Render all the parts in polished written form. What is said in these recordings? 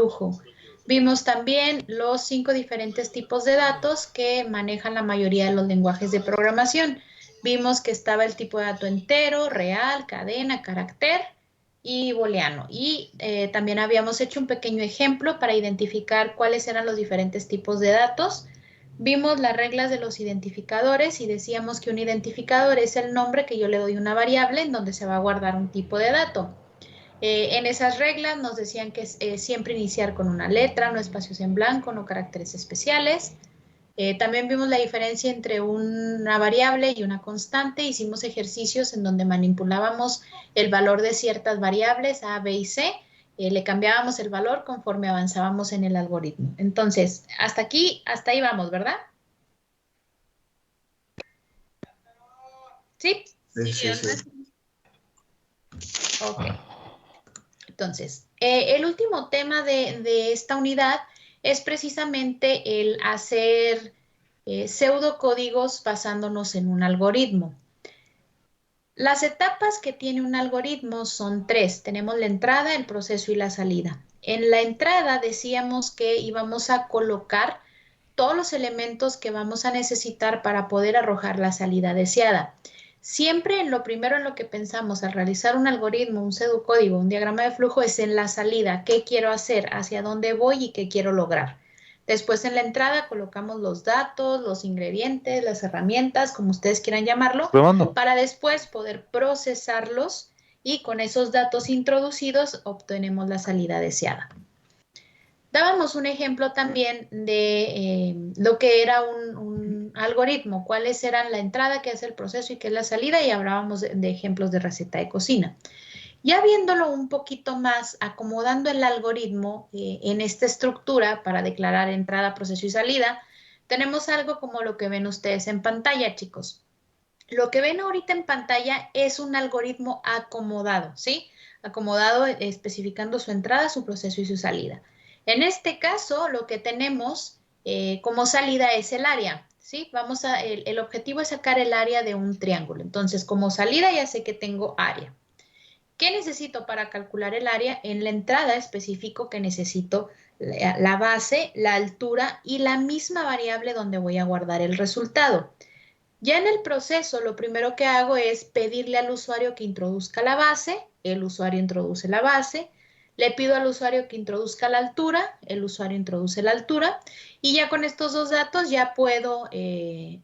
flujo. Vimos también los 5 diferentes tipos de datos que manejan la mayoría de los lenguajes de programación. Vimos que estaba el tipo de dato entero, real, cadena, carácter y booleano. Y también habíamos hecho un pequeño ejemplo para identificar cuáles eran los diferentes tipos de datos. Vimos las reglas de los identificadores y decíamos que un identificador es el nombre que yo le doy a una variable en donde se va a guardar un tipo de dato. En esas reglas nos decían que siempre iniciar con una letra, no espacios en blanco, no caracteres especiales. También vimos la diferencia entre una variable y una constante. Hicimos ejercicios en donde manipulábamos el valor de ciertas variables A, B y C. Le cambiábamos el valor conforme avanzábamos en el algoritmo. Entonces, hasta aquí, hasta ahí vamos, ¿verdad? ¿Sí? Sí, sí. Ok. Entonces, el último tema de esta unidad es precisamente el hacer pseudocódigos basándonos en un algoritmo. Las etapas que tiene un algoritmo son 3. Tenemos la entrada, el proceso y la salida. En la entrada decíamos que íbamos a colocar todos los elementos que vamos a necesitar para poder arrojar la salida deseada. Siempre en lo primero en lo que pensamos al realizar un algoritmo, un pseudocódigo, un diagrama de flujo es en la salida, qué quiero hacer, hacia dónde voy y qué quiero lograr. Después en la entrada colocamos los datos, los ingredientes, las herramientas, como ustedes quieran llamarlo, Probando. para después poder procesarlos y con esos datos introducidos obtenemos la salida deseada. Dábamos un ejemplo también de lo que era un algoritmo, cuáles eran la entrada, qué es el proceso y qué es la salida, y hablábamos de ejemplos de receta de cocina. Ya viéndolo un poquito más, acomodando el algoritmo en esta estructura para declarar entrada, proceso y salida, tenemos algo como lo que ven ustedes en pantalla, chicos. Lo que ven ahorita en pantalla es un algoritmo acomodado, ¿sí? Acomodado especificando su entrada, su proceso y su salida. En este caso, lo que tenemos como salida es el área, ¿sí? El objetivo es sacar el área de un triángulo. Entonces, como salida ya sé que tengo área. ¿Qué necesito para calcular el área? En la entrada especifico que necesito la base, la altura y la misma variable donde voy a guardar el resultado. Ya en el proceso, lo primero que hago es pedirle al usuario que introduzca la base, el usuario introduce la base, le pido al usuario que introduzca la altura, el usuario introduce la altura, y ya con estos dos datos ya puedo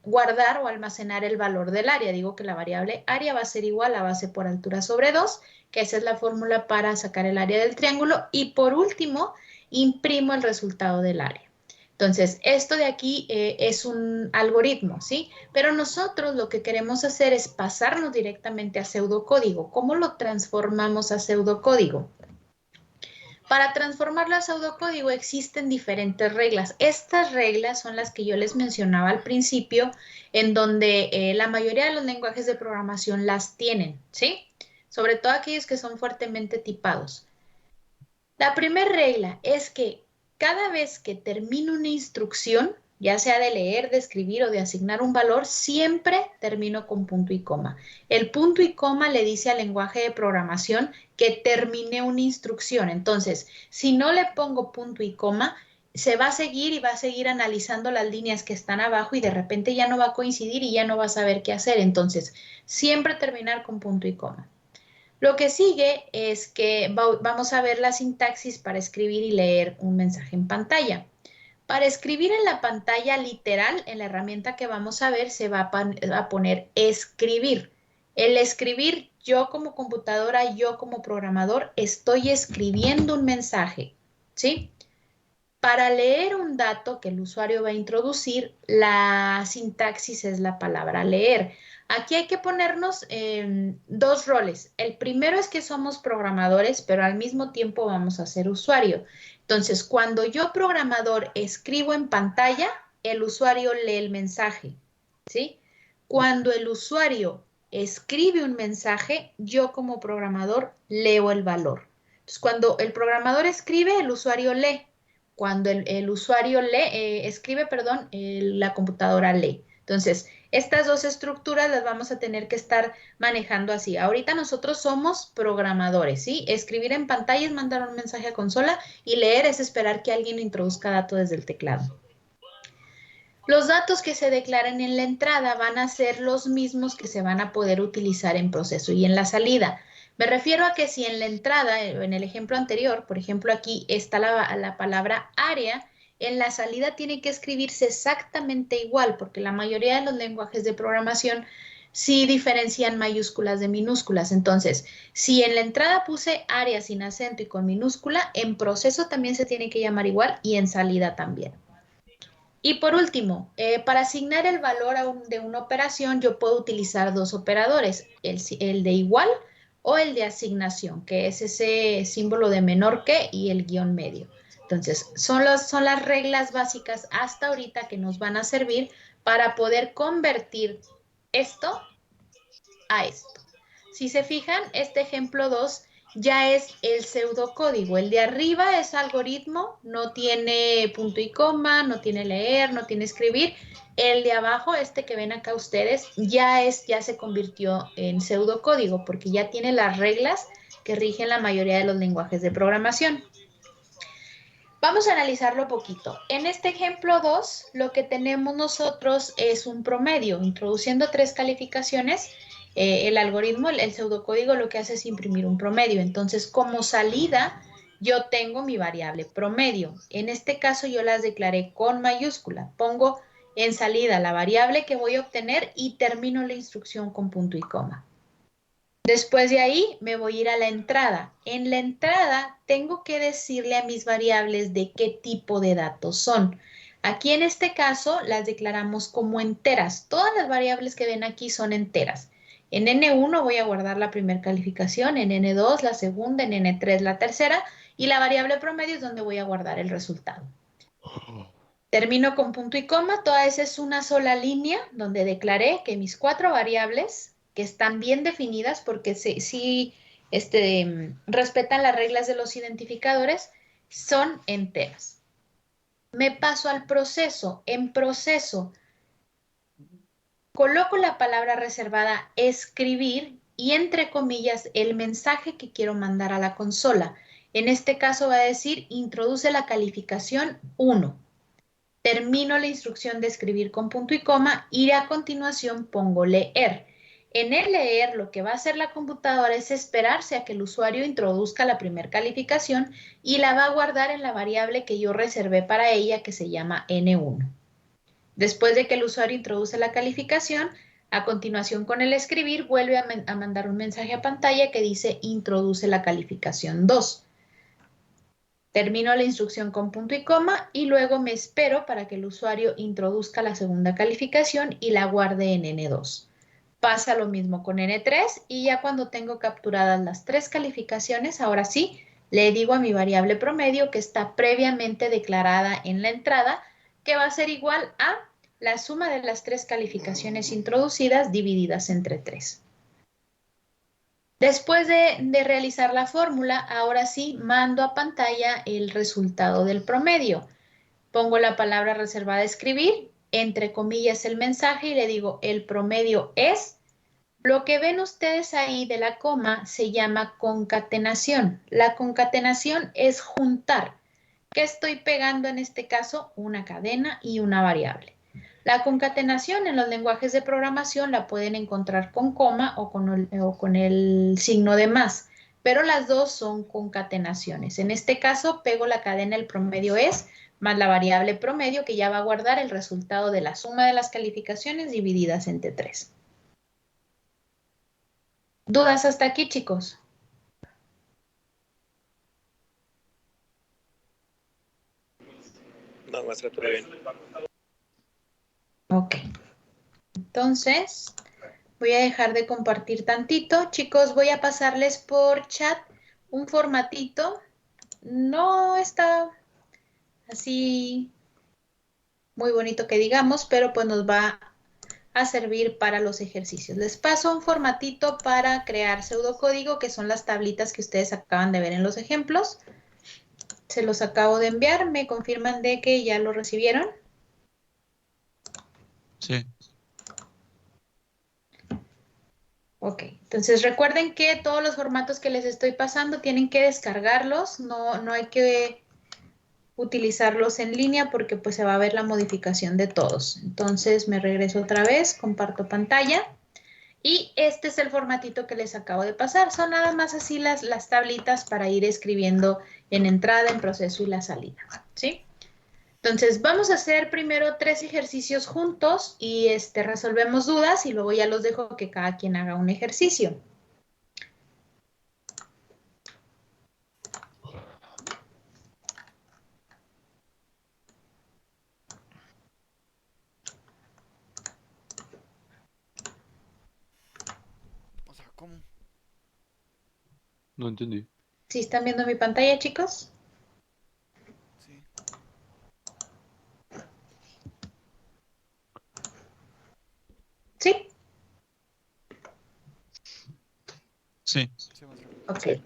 guardar o almacenar el valor del área. Digo que la variable área va a ser igual a base por altura sobre 2, que esa es la fórmula para sacar el área del triángulo, y por último, imprimo el resultado del área. Entonces, esto de aquí es un algoritmo, ¿sí? Pero nosotros lo que queremos hacer es pasarnos directamente a pseudocódigo. ¿Cómo lo transformamos a pseudocódigo? Para transformarlo a pseudocódigo existen diferentes reglas. Estas reglas son las que yo les mencionaba al principio, en donde la mayoría de los lenguajes de programación las tienen, ¿sí? Sobre todo aquellos que son fuertemente tipados. La primera regla es que cada vez que termino una instrucción, ya sea de leer, de escribir o de asignar un valor, siempre termino con punto y coma. El punto y coma le dice al lenguaje de programación que terminé una instrucción. Entonces, si no le pongo punto y coma, se va a seguir y va a seguir analizando las líneas que están abajo y de repente ya no va a coincidir y ya no va a saber qué hacer. Entonces, siempre terminar con punto y coma. Lo que sigue es que vamos a ver la sintaxis para escribir y leer un mensaje en pantalla. Para escribir en la pantalla literal, en la herramienta que vamos a ver, se va a poner escribir. El escribir, yo como computadora, yo como programador, estoy escribiendo un mensaje, ¿sí? Para leer un dato que el usuario va a introducir, la sintaxis es la palabra leer. Aquí hay que ponernos dos roles. El primero es que somos programadores, pero al mismo tiempo vamos a ser usuario. Entonces, cuando yo programador escribo en pantalla, el usuario lee el mensaje, ¿sí? Cuando el usuario escribe un mensaje, yo como programador leo el valor. Entonces, cuando el programador escribe, el usuario lee. Cuando el usuario escribe, perdón, la computadora lee. Entonces, Estas dos estructuras las vamos a tener que estar manejando así. Ahorita nosotros somos programadores, ¿sí? Escribir en pantalla es mandar un mensaje a consola y leer es esperar que alguien introduzca datos desde el teclado. Los datos que se declaren en la entrada van a ser los mismos que se van a poder utilizar en proceso y en la salida. Me refiero a que si en la entrada, en el ejemplo anterior, por ejemplo aquí está la palabra área, en la salida tiene que escribirse exactamente igual, porque la mayoría de los lenguajes de programación sí diferencian mayúsculas de minúsculas. Entonces, si en la entrada puse área sin acento y con minúscula, en proceso también se tiene que llamar igual y en salida también. Y por último, para asignar el valor de una operación, yo puedo utilizar dos operadores, el de igual o el de asignación, que es ese símbolo de menor que y el guión medio. Entonces, son las reglas básicas hasta ahorita que nos van a servir para poder convertir esto a esto. Si se fijan, este ejemplo 2 ya es el pseudocódigo. El de arriba es algoritmo, no tiene punto y coma, no tiene leer, no tiene escribir. El de abajo, este que ven acá ustedes, ya se convirtió en pseudocódigo porque ya tiene las reglas que rigen la mayoría de los lenguajes de programación. Vamos a analizarlo poquito. En este ejemplo 2, lo que tenemos nosotros es un promedio. Introduciendo 3 calificaciones, el algoritmo, el pseudocódigo, lo que hace es imprimir un promedio. Entonces, como salida, yo tengo mi variable promedio. En este caso, yo las declaré con mayúscula. Pongo en salida la variable que voy a obtener y termino la instrucción con punto y coma. Después de ahí me voy a ir a la entrada. En la entrada tengo que decirle a mis variables de qué tipo de datos son. Aquí en este caso las declaramos como enteras. Todas las variables que ven aquí son enteras. En N1 voy a guardar la primera calificación, en N2 la segunda, en N3 la tercera y la variable promedio es donde voy a guardar el resultado. Termino con punto y coma, toda esa es una sola línea donde declaré que mis 4 variables, que están bien definidas porque sí respetan las reglas de los identificadores, son enteras. Me paso al proceso. En proceso, coloco la palabra reservada escribir y entre comillas el mensaje que quiero mandar a la consola. En este caso va a decir introduce la calificación 1. Termino la instrucción de escribir con punto y coma y a continuación pongo leer. En el leer lo que va a hacer la computadora es esperarse a que el usuario introduzca la primera calificación y la va a guardar en la variable que yo reservé para ella que se llama N1. Después de que el usuario introduce la calificación, a continuación con el escribir vuelve a mandar un mensaje a pantalla que dice introduce la calificación 2. Termino la instrucción con punto y coma y luego me espero para que el usuario introduzca la segunda calificación y la guarde en N2. Pasa lo mismo con N3 y ya cuando tengo capturadas las 3 calificaciones, ahora sí, le digo a mi variable promedio que está previamente declarada en la entrada, que va a ser igual a la suma de las 3 calificaciones introducidas divididas entre 3. Después de realizar la fórmula, ahora sí mando a pantalla el resultado del promedio. Pongo la palabra reservada a escribir, entre comillas el mensaje y le digo el promedio es. Lo que ven ustedes ahí de la coma se llama concatenación. La concatenación es juntar. ¿Qué estoy pegando en este caso? Una cadena y una variable. La concatenación en los lenguajes de programación la pueden encontrar con coma o con el signo de más, pero las dos son concatenaciones. En este caso, pego la cadena, el promedio es, más la variable promedio que ya va a guardar el resultado de la suma de las calificaciones divididas entre 3. ¿Dudas hasta aquí, chicos? No, maestra, todo bien. Ok. Entonces, voy a dejar de compartir tantito. Chicos, voy a pasarles por chat un formatito. No está así muy bonito que digamos, pero pues nos va a servir para los ejercicios. Les paso un formatito para crear pseudocódigo, que son las tablitas que ustedes acaban de ver en los ejemplos. Se los acabo de enviar. ¿Me confirman de que ya lo recibieron? Sí. Ok, entonces recuerden que todos los formatos que les estoy pasando tienen que descargarlos, no hay que utilizarlos en línea porque pues se va a ver la modificación de todos. Entonces me regreso otra vez, comparto pantalla y este es el formatito que les acabo de pasar. Son nada más así las tablitas para ir escribiendo en entrada, en proceso y la salida, ¿sí? Entonces vamos a hacer primero 3 ejercicios juntos y resolvemos dudas y luego ya los dejo que cada quien haga un ejercicio. O sea, ¿cómo? No entendí. ¿Sí están viendo mi pantalla, chicos? Sí. Sí. Sí. Sí, maestra. Ok.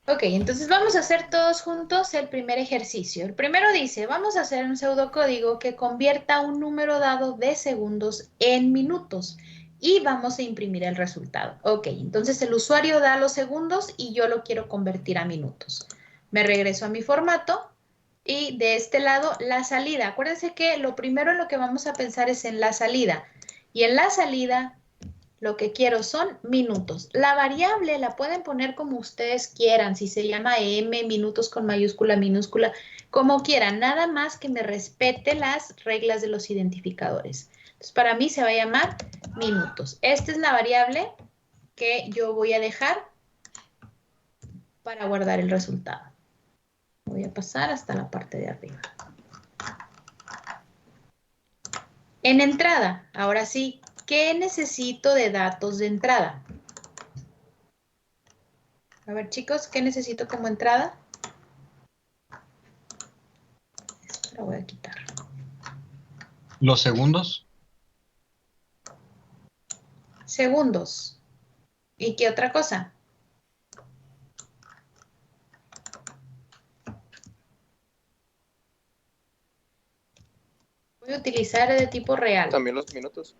Ok, entonces vamos a hacer todos juntos el primer ejercicio. El primero dice, vamos a hacer un pseudocódigo que convierta un número dado de segundos en minutos y vamos a imprimir el resultado. Ok, entonces el usuario da los segundos y yo lo quiero convertir a minutos. Me regreso a mi formato y de este lado la salida. Acuérdense que lo primero en lo que vamos a pensar es en la salida. Y en la salida lo que quiero son minutos. La variable la pueden poner como ustedes quieran, si se llama M, minutos con mayúscula, minúscula, como quieran, nada más que me respete las reglas de los identificadores. Entonces, para mí se va a llamar minutos. Esta es la variable que yo voy a dejar para guardar el resultado. Voy a pasar hasta la parte de arriba. En entrada, ahora sí, ¿qué necesito de datos de entrada? A ver, chicos, ¿qué necesito como entrada? La voy a quitar. Los segundos. Segundos. ¿Y qué otra cosa? Voy a utilizar de tipo real. También los minutos.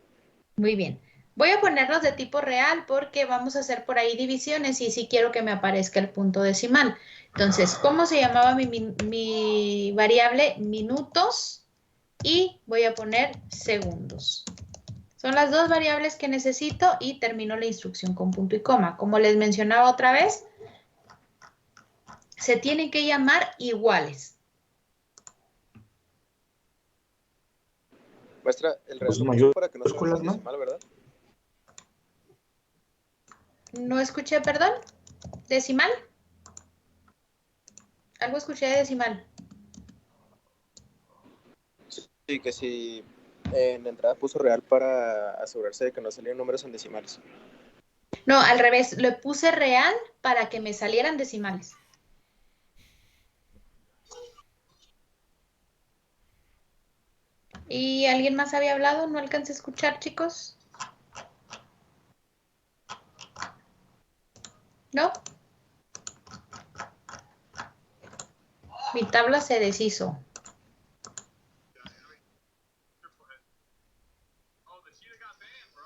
Muy bien. Voy a ponerlos de tipo real porque vamos a hacer por ahí divisiones y sí quiero que me aparezca el punto decimal. Entonces, ¿cómo se llamaba mi variable? Minutos y voy a poner segundos. Son las dos variables que necesito y termino la instrucción con punto y coma. Como les mencionaba otra vez, se tienen que llamar iguales. Maestra, el real Los lo puso para que no se vea mayúsculas, sin ¿no? decimal, ¿verdad? No escuché, perdón. ¿Decimal? Algo escuché de decimal. Sí, que si en la entrada puso real para asegurarse de que no salieran números en decimales. No, al revés, le puse real para que me salieran decimales. ¿Y alguien más había hablado? ¿No alcancé a escuchar, chicos? ¿No? Mi tabla se deshizo.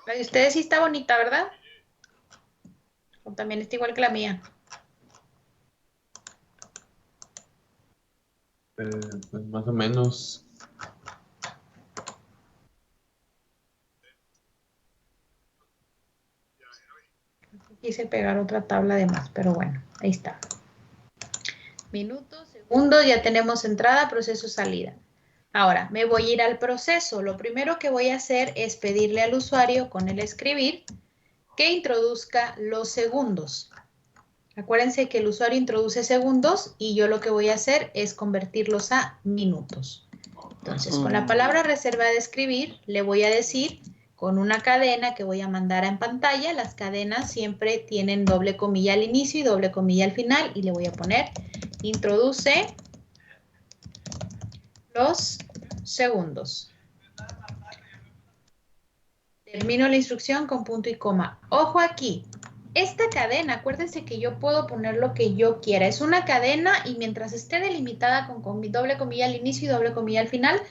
La de ustedes sí está bonita, ¿verdad? O también está igual que la mía. Pues más o menos. Quise pegar otra tabla de más, pero bueno, ahí está. Minutos, segundos, ya tenemos entrada, proceso, salida. Ahora, me voy a ir al proceso. Lo primero que voy a hacer es pedirle al usuario con el escribir que introduzca los segundos. Acuérdense que el usuario introduce segundos y yo lo que voy a hacer es convertirlos a minutos. Entonces, con la palabra reserva de escribir, le voy a decir con una cadena que voy a mandar en pantalla. Las cadenas siempre tienen doble comilla al inicio y doble comilla al final y le voy a poner introduce los segundos. Termino la instrucción con punto y coma. Ojo aquí, esta cadena, acuérdense que yo puedo poner lo que yo quiera. Es una cadena y mientras esté delimitada con doble comilla al inicio y doble comilla al final,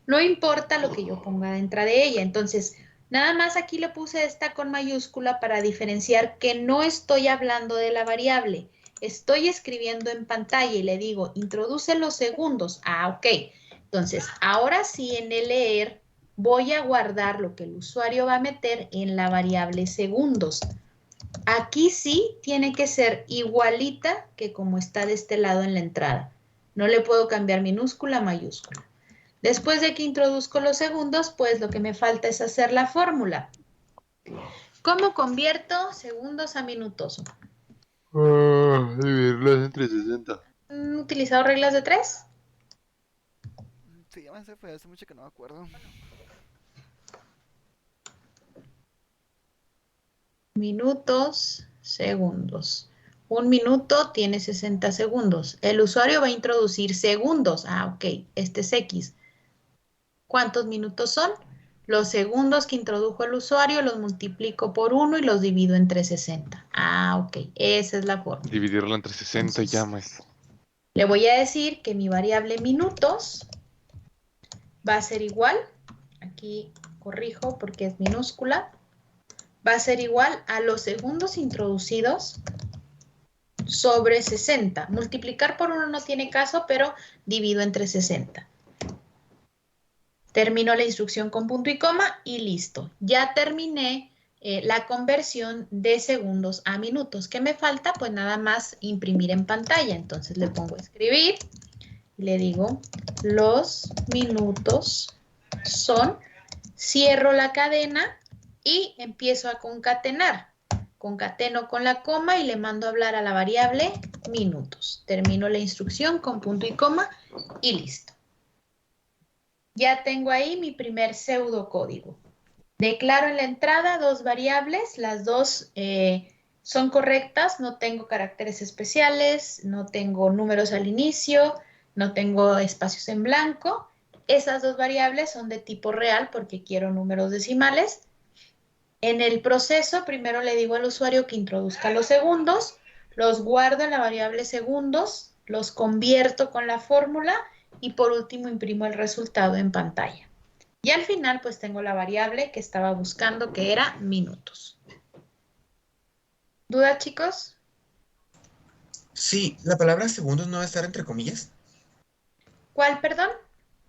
no importa lo que yo ponga dentro de ella. Entonces, Nada más aquí le puse esta con mayúscula para diferenciar que no estoy hablando de la variable. Estoy escribiendo en pantalla y le digo, introduce los segundos. Ah, ok. Entonces, ahora sí en el leer voy a guardar lo que el usuario va a meter en la variable segundos. Aquí sí tiene que ser igualita que como está de este lado en la entrada. No le puedo cambiar minúscula a mayúscula. Después de que introduzco los segundos, pues lo que me falta es hacer la fórmula. ¿Cómo convierto segundos a minutos? Dividirlos entre 60. ¿Han utilizado reglas de 3? Sí, ya me sé, fue hace mucho que no me acuerdo. Minutos, segundos. Un minuto tiene 60 segundos. El usuario va a introducir segundos. Ah, ok, este es X. ¿Cuántos minutos son? Los segundos que introdujo el usuario los multiplico por 1 y los divido entre 60. Ah, ok, esa es la forma. Dividirlo entre 60 y ya, Entonces, maestro. le voy a decir que mi variable minutos va a ser igual, aquí corrijo porque es minúscula, va a ser igual a los segundos introducidos sobre 60. Multiplicar por 1 no tiene caso, pero divido entre 60. Termino la instrucción con punto y coma y listo. Ya terminé la conversión de segundos a minutos. ¿Qué me falta? Pues nada más imprimir en pantalla. Entonces le pongo escribir y le digo los minutos son, cierro la cadena y empiezo a concatenar. Concateno con la coma y le mando a hablar a la variable minutos. Termino la instrucción con punto y coma y listo. Ya tengo ahí mi primer pseudocódigo. Declaro en la entrada dos variables, las dos son correctas, no tengo caracteres especiales, no tengo números al inicio, no tengo espacios en blanco. Esas dos variables son de tipo real porque quiero números decimales. En el proceso, primero le digo al usuario que introduzca los segundos, los guardo en la variable segundos, los convierto con la fórmula y por último imprimo el resultado en pantalla. Y al final pues tengo la variable que estaba buscando que era minutos. ¿Duda, chicos? Sí, la palabra segundos no va a estar entre comillas. ¿Cuál, perdón?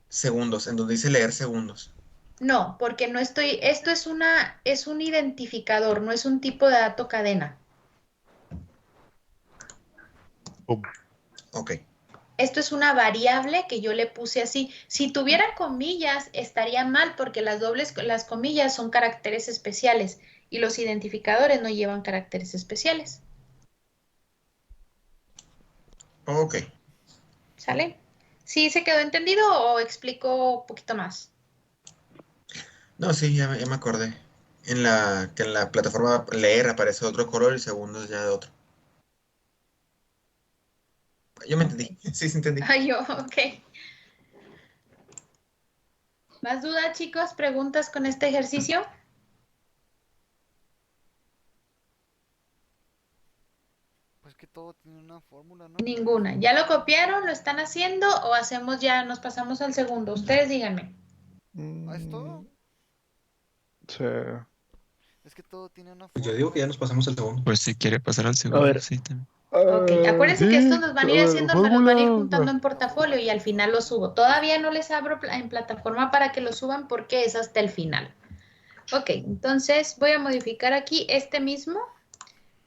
Segundos, en donde dice leer segundos. No, porque no estoy, esto es un identificador, no es un tipo de dato cadena. Ok. Esto es una variable que yo le puse así. Si tuviera comillas, estaría mal porque las comillas son caracteres especiales y los identificadores no llevan caracteres especiales. Ok. ¿Sale? ¿Sí se quedó entendido o explico un poquito más? No, sí, ya me acordé. Que en la plataforma leer aparece otro color y segundos ya de otro. Yo me entendí. Sí, sí entendí. Ay, yo, ok. ¿Más dudas, chicos? ¿Preguntas con este ejercicio? Pues que todo tiene una fórmula, ¿no? Ninguna. ¿Ya lo copiaron? ¿Lo están haciendo? ¿O hacemos ya, nos pasamos al segundo? Ustedes díganme. ¿Ah, es todo? Sí. Es que todo tiene una Yo fórmula. digo que ya nos pasamos al segundo. Pues si quiere pasar al A segundo, ver, sí, también. Ok, acuérdense que estos nos van a ir haciendo, me los van a ir juntando fórmula. en portafolio y al final los subo. Todavía no les abro en plataforma para que lo suban porque es hasta el final. Ok, entonces voy a modificar aquí este mismo.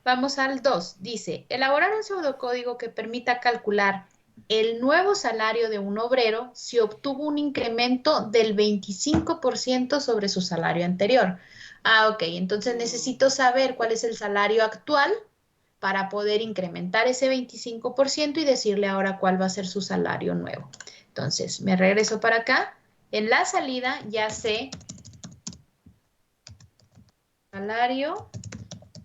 Vamos al 2. Dice, elaborar un pseudocódigo que permita calcular el nuevo salario de un obrero si obtuvo un incremento del 25% sobre su salario anterior. Ah, ok, entonces necesito saber cuál es el salario actual para poder incrementar ese 25% y decirle ahora cuál va a ser su salario nuevo. Entonces, me regreso para acá. En la salida ya sé salario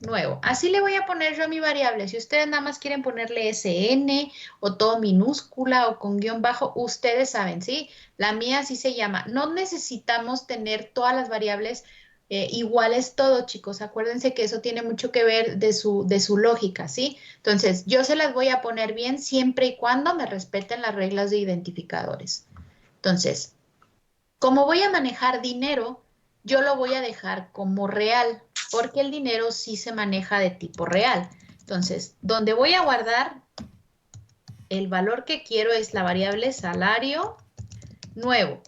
nuevo. Así le voy a poner yo a mi variable. Si ustedes nada más quieren ponerle SN o todo minúscula o con guión bajo, ustedes saben, ¿sí? La mía así se llama. No necesitamos tener todas las variables iguales todo, chicos. Acuérdense que eso tiene mucho que ver de su lógica, ¿sí? Entonces, yo se las voy a poner bien siempre y cuando me respeten las reglas de identificadores. Entonces, como voy a manejar dinero, yo lo voy a dejar como real, porque el dinero sí se maneja de tipo real. Entonces, donde voy a guardar el valor que quiero es la variable salario nuevo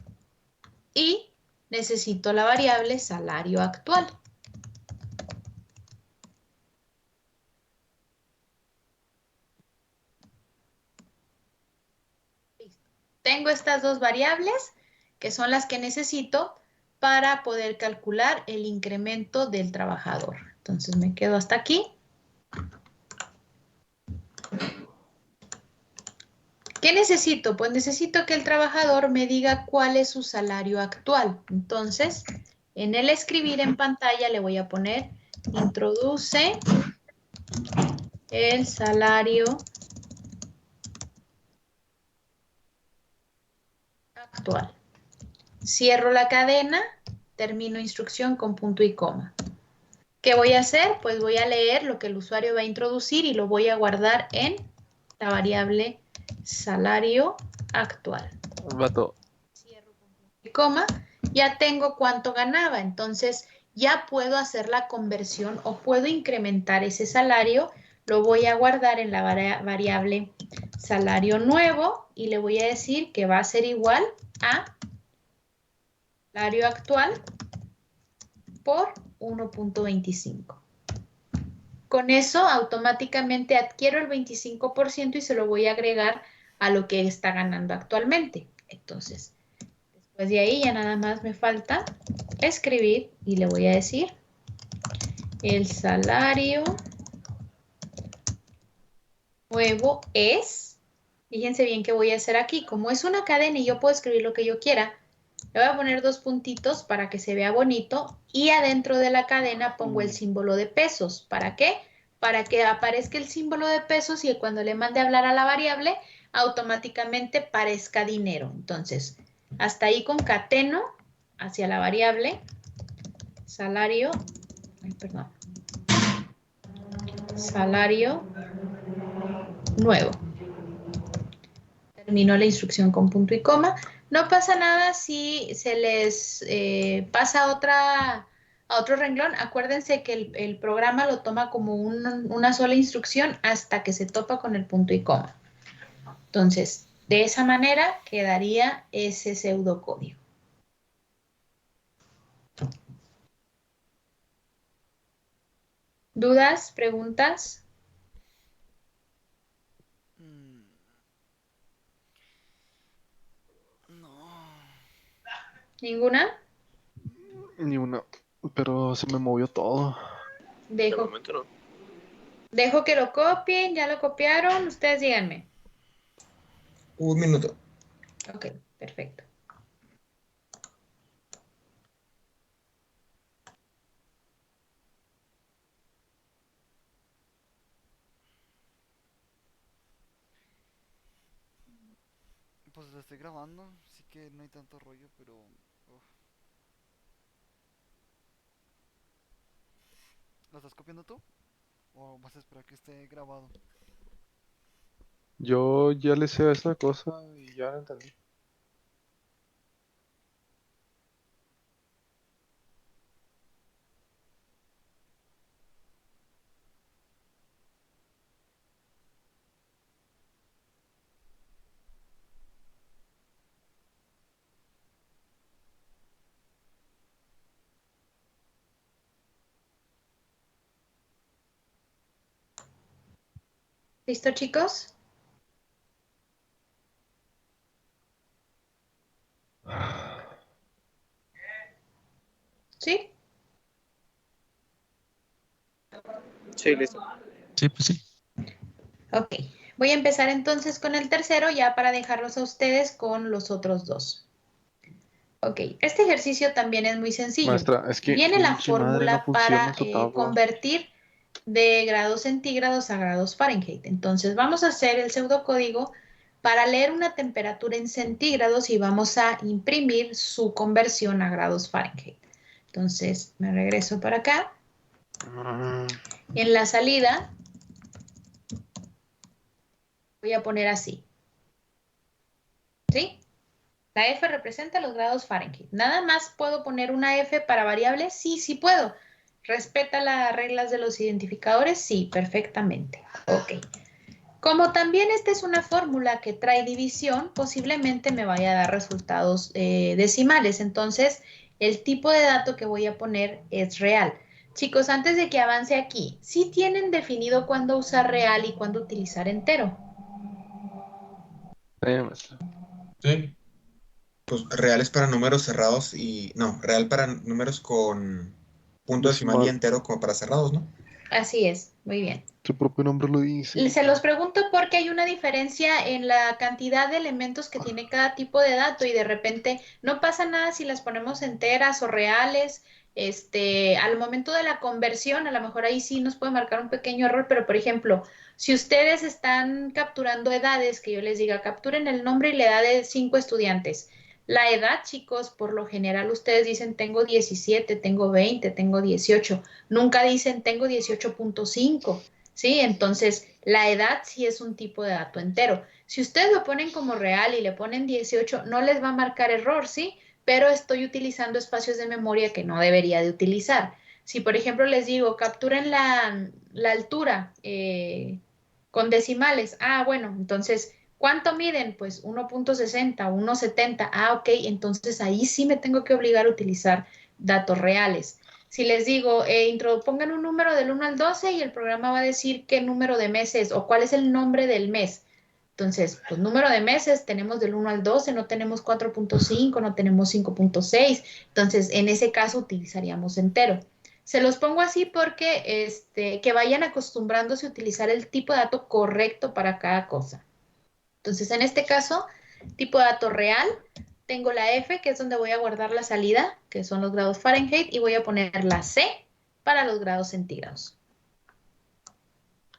y necesito la variable salario actual. Listo. Tengo estas dos variables que son las que necesito para poder calcular el incremento del trabajador. Entonces me quedo hasta aquí. ¿Qué necesito? Pues necesito que el trabajador me diga cuál es su salario actual. Entonces, en el escribir en pantalla le voy a poner introduce el salario actual. Cierro la cadena, termino instrucción con punto y coma. ¿Qué voy a hacer? Pues voy a leer lo que el usuario va a introducir y lo voy a guardar en la variable salario actual. Vato, Cierro con punto y coma, ya tengo cuánto ganaba, entonces ya puedo hacer la conversión o puedo incrementar ese salario, lo voy a guardar en la variable salario nuevo y le voy a decir que va a ser igual a salario actual por 1.25. Con eso automáticamente adquiero el 25% y se lo voy a agregar a lo que está ganando actualmente. Entonces, después de ahí ya nada más me falta escribir y le voy a decir el salario nuevo es, fíjense bien qué voy a hacer aquí, como es una cadena y yo puedo escribir lo que yo quiera, le voy a poner dos puntitos para que se vea bonito y adentro de la cadena pongo el símbolo de pesos. ¿Para qué? Para que aparezca el símbolo de pesos y cuando le mande a hablar a la variable, automáticamente parezca dinero. Entonces, hasta ahí concateno hacia la variable salario, perdón, salario nuevo. Terminó la instrucción con punto y coma. No pasa nada si se les pasa a otro renglón. Acuérdense que el programa lo toma como una sola instrucción hasta que se topa con el punto y coma. Entonces, de esa manera quedaría ese pseudocódigo. ¿Dudas? ¿Preguntas? No. ¿Ninguna? ni una. Pero se me movió todo. De Dejo, momento no. dejo que lo copien. ¿Ya lo copiaron? Ustedes díganme. Un minuto. Ok, perfecto. Pues lo estoy grabando, así que no hay tanto rollo, pero... uf. ¿Lo estás copiando tú? ¿O vas a esperar que esté grabado? Yo ya le sé a esa cosa y ya la entendí. ¿Listo, chicos? ¿Sí? Sí, listo. Sí, pues sí. Ok. Voy a empezar entonces con el tercero ya para dejarlos a ustedes con los otros dos. Ok. Este ejercicio también es muy sencillo. Maestra, es que Viene la pinche madre no fórmula funciona para su tabla. convertir de grados centígrados a grados Fahrenheit. Entonces vamos a hacer el pseudocódigo para leer una temperatura en centígrados y vamos a imprimir su conversión a grados Fahrenheit. Entonces me regreso para acá. En la salida voy a poner así. ¿Sí? La F representa los grados Fahrenheit. ¿Nada más puedo poner una F para variable? Sí, sí puedo. ¿Respeta las reglas de los identificadores? Sí, perfectamente. Ok. Como también esta es una fórmula que trae división, posiblemente me vaya a dar resultados decimales. Entonces, el tipo de dato que voy a poner es real. Chicos, antes de que avance aquí, ¿sí tienen definido cuándo usar real y cuándo utilizar entero? maestra. Sí. Pues reales para números cerrados y... No, real para números con punto decimal y Decimal. entero como para cerrados, ¿no? Así es, muy bien. Su propio nombre lo dice. Se los pregunto porque hay una diferencia en la cantidad de elementos que tiene cada tipo de dato y de repente no pasa nada si las ponemos enteras o reales. Al momento de la conversión, a lo mejor ahí sí nos puede marcar un pequeño error, pero por ejemplo, si ustedes están capturando edades, que yo les diga, capturen el nombre y la edad de 5 estudiantes. La edad, chicos, por lo general ustedes dicen tengo 17, tengo 20, tengo 18. Nunca dicen tengo 18.5. ¿Sí? Entonces, la edad sí es un tipo de dato entero. Si ustedes lo ponen como real y le ponen 18, no les va a marcar error, ¿sí? Pero estoy utilizando espacios de memoria que no debería de utilizar. Si, por ejemplo, les digo, capturen la altura con decimales. Ah, bueno, entonces, ¿cuánto miden? Pues 1.60, 1.70. Ah, ok, entonces ahí sí me tengo que obligar a utilizar datos reales. Si les digo, pongan un número del 1 al 12 y el programa va a decir qué número de meses o cuál es el nombre del mes. Entonces, pues número de meses tenemos del 1 al 12, no tenemos 4.5, no tenemos 5.6. Entonces, en ese caso utilizaríamos entero. Se los pongo así porque que vayan acostumbrándose a utilizar el tipo de dato correcto para cada cosa. Entonces, en este caso, tipo de dato real, tengo la F, que es donde voy a guardar la salida, que son los grados Fahrenheit, y voy a poner la C para los grados centígrados.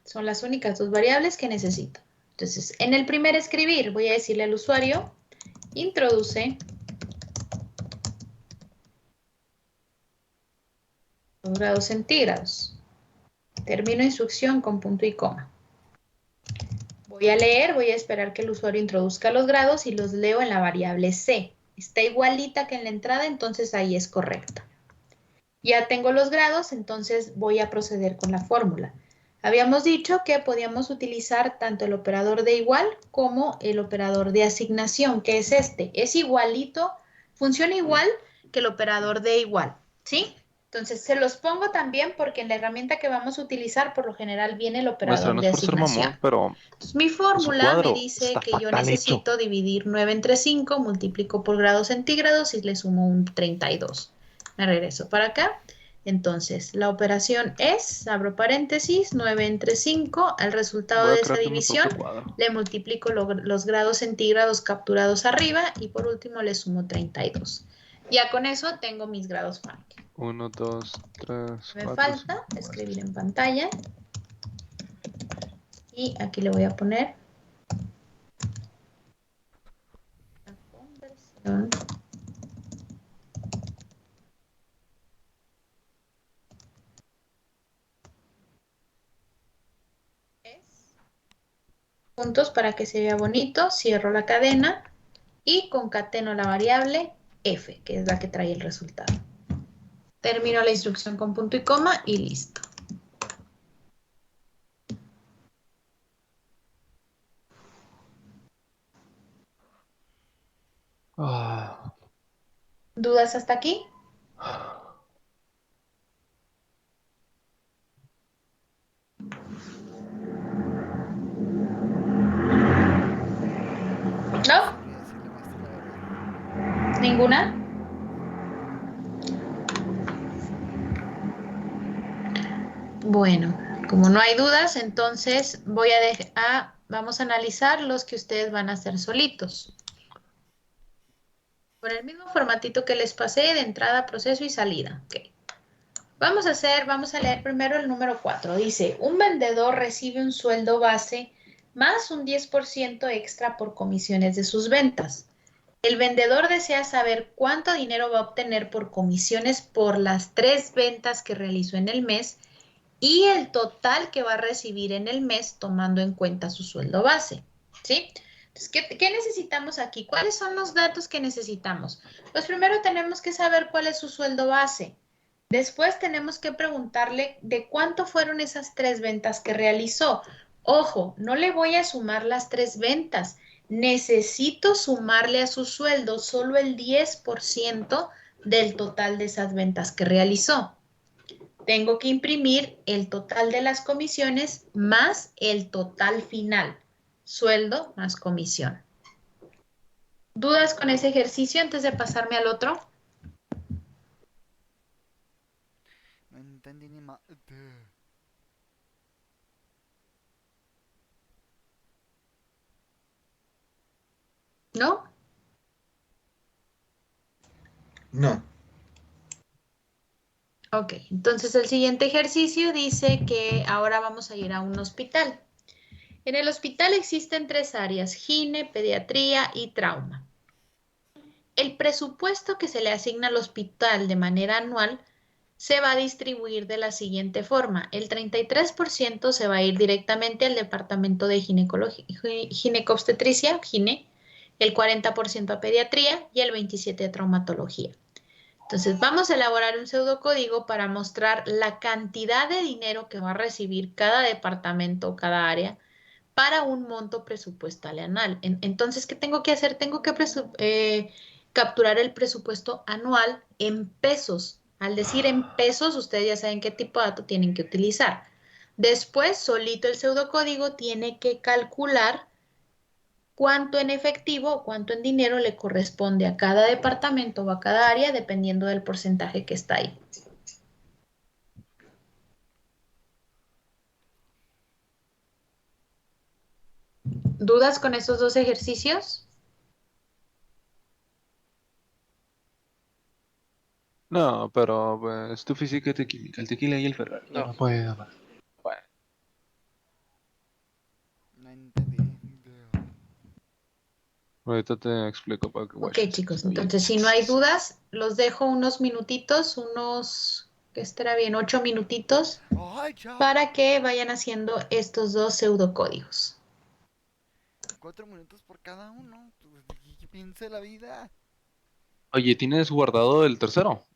Son las únicas dos variables que necesito. Entonces, en el primer escribir, voy a decirle al usuario, introduce los grados centígrados. Termino instrucción con punto y coma. Voy a leer, voy a esperar que el usuario introduzca los grados y los leo en la variable C. Está igualita que en la entrada, entonces ahí es correcta. Ya tengo los grados, entonces voy a proceder con la fórmula. Habíamos dicho que podíamos utilizar tanto el operador de igual como el operador de asignación, que es este. Es igualito, funciona igual que el operador de igual, ¿sí? Entonces se los pongo también porque en la herramienta que vamos a utilizar por lo general viene el Maestra, operador no de es por ser asignación. mamón, pero Entonces, mi su fórmula me cuadro dice está que yo fatal necesito dividir 9 entre 5, multiplico por grados centígrados y le sumo un 32. Me regreso para acá. Entonces, la operación es, abro paréntesis, 9 entre 5. Al resultado Voy a de esa crear yo mi división, propio cuadro. le multiplico los grados centígrados capturados arriba y por último le sumo 32. Ya con eso tengo mis grados Fahrenheit. 1, 2, 3, Me 4, falta 5. escribir en pantalla. Y aquí le voy a poner la conversión es puntos para que se vea bonito, cierro la cadena y concateno la variable f, que es la que trae el resultado. Termino la instrucción con punto y coma y listo. ¿Dudas hasta aquí? ¿No? Sabría decirle, maestra, la verdad. ¿Ninguna? Bueno, como no hay dudas, entonces vamos a analizar los que ustedes van a hacer solitos. Por el mismo formatito que les pasé de entrada, proceso y salida. Okay. Vamos a leer primero el número 4. Dice, un vendedor recibe un sueldo base más un 10% extra por comisiones de sus ventas. El vendedor desea saber cuánto dinero va a obtener por comisiones por las 3 ventas que realizó en el mes y el total que va a recibir en el mes tomando en cuenta su sueldo base, ¿sí? Entonces, ¿qué necesitamos aquí? ¿Cuáles son los datos que necesitamos? Pues primero tenemos que saber cuál es su sueldo base. Después tenemos que preguntarle de cuánto fueron esas 3 ventas que realizó. Ojo, no le voy a sumar las 3 ventas. Necesito sumarle a su sueldo solo el 10% del total de esas ventas que realizó. Tengo que imprimir el total de las comisiones más el total final. Sueldo más comisión. ¿Dudas con ese ejercicio antes de pasarme al otro? No entendí ni más. ¿No? No. Ok, entonces el siguiente ejercicio dice que ahora vamos a ir a un hospital. En el hospital existen 3 áreas, gine, pediatría y trauma. El presupuesto que se le asigna al hospital de manera anual se va a distribuir de la siguiente forma. El 33% se va a ir directamente al departamento de ginecobstetricia, gine, el 40% a pediatría y el 27% a traumatología. Entonces vamos a elaborar un pseudocódigo para mostrar la cantidad de dinero que va a recibir cada departamento o cada área para un monto presupuestal anual. Entonces, ¿qué tengo que hacer? Tengo que capturar el presupuesto anual en pesos. Al decir en pesos, ustedes ya saben qué tipo de dato tienen que utilizar. Después, solito el pseudocódigo tiene que calcular cuánto en efectivo o cuánto en dinero le corresponde a cada departamento o a cada área, dependiendo del porcentaje que está ahí. ¿Dudas con estos 2 ejercicios? No, pero pues tu física y tu química, el tequila y el Ferrari. No. No puedo más. Bueno, No entendí. ahorita te explico para que Ok, watches. chicos, Oye, entonces si no hay dudas, los dejo unos minutitos, ¿qué estará bien? 8 minutitos ¡Ay, ya! para que vayan haciendo estos 2 pseudocódigos. 4 minutos por cada uno. Pues, ¿qué piensa la vida? Oye, ¿tienes guardado el tercero?